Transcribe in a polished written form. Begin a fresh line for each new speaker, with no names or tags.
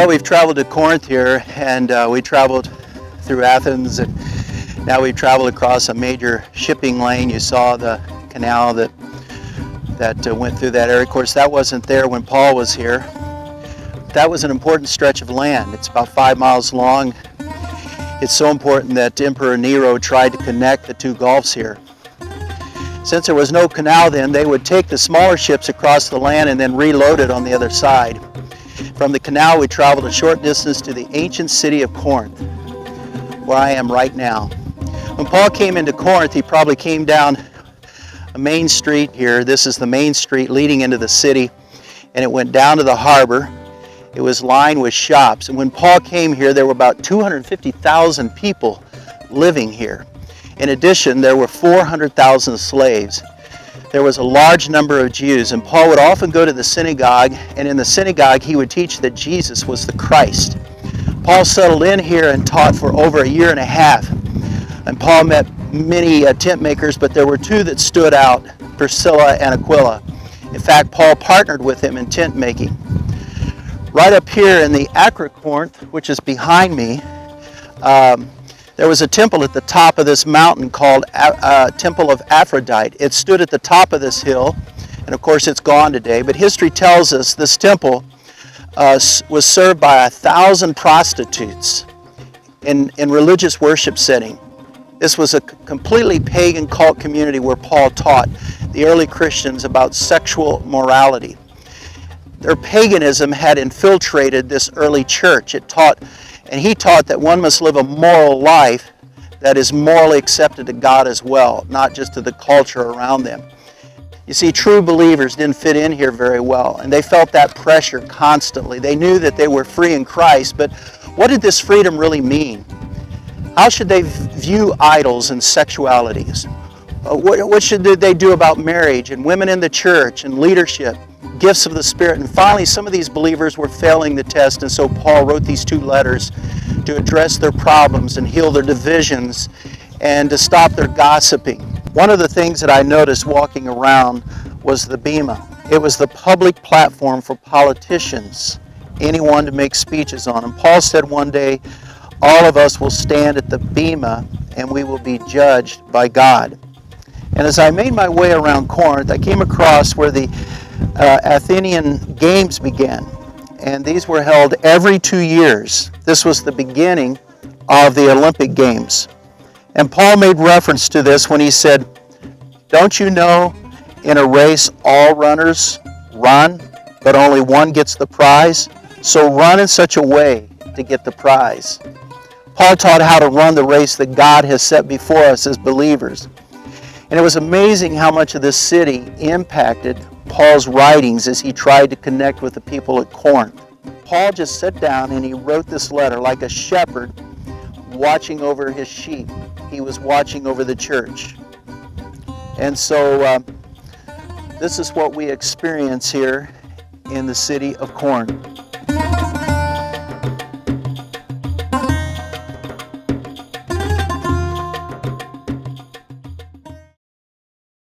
Well, we've traveled to Corinth here, and we traveled through Athens, and now we've traveled across a major shipping lane. You saw the canal that went through that area. Of course, that wasn't there when Paul was here. That was an important stretch of land. It's about 5 miles long. It's so important that Emperor Nero tried to connect the two gulfs here. Since there was no canal then, they would take the smaller ships across the land and then reload it on the other side. From the canal, we traveled a short distance to the ancient city of Corinth, where I am right now. When Paul came into Corinth, he probably came down a main street here. This is the main street leading into the city, and it went down to the harbor. It was lined with shops, and when Paul came here, there were about 250,000 people living here. In addition, there were 400,000 slaves. There was a large number of Jews, and Paul would often go to the synagogue, and in the synagogue he would teach that Jesus was the Christ. Paul settled in here and taught for over a year and a half, and Paul met many tent makers, but there were two that stood out, Priscilla and Aquila. In fact, Paul partnered with him in tent making. Right up here in the Acrocorinth, which is behind me, there was a temple at the top of this mountain called Temple of Aphrodite. It stood at the top of this hill, and of course it's gone today, but history tells us this temple was served by 1,000 prostitutes in religious worship setting. This was a completely pagan cult community where Paul taught the early Christians about sexual morality. Their paganism had infiltrated this early church. He taught that one must live a moral life that is morally accepted to God as well, not just to the culture around them. You see, true believers didn't fit in here very well, and they felt that pressure constantly. They knew that they were free in Christ, but what did this freedom really mean? How should they view idols and sexualities? What should they do about marriage and women in the church and leadership? Gifts of the Spirit. And finally, some of these believers were failing the test, and so Paul wrote these 2 letters to address their problems and heal their divisions and to stop their gossiping. One of the things that I noticed walking around was the Bema. It was the public platform for politicians, anyone to make speeches on. And Paul said one day, all of us will stand at the Bema and we will be judged by God. And as I made my way around Corinth, I came across where the Athenian Games began, and these were held every 2 years. This was the beginning of the Olympic Games. And Paul made reference to this when he said, "Don't you know in a race all runners run, but only one gets the prize? So run in such a way to get the prize." Paul taught how to run the race that God has set before us as believers. And it was amazing how much of this city impacted Paul's writings as he tried to connect with the people at Corinth. Paul just sat down and he wrote this letter like a shepherd watching over his sheep. He was watching over the church. And so this is what we experience here in the city of Corinth.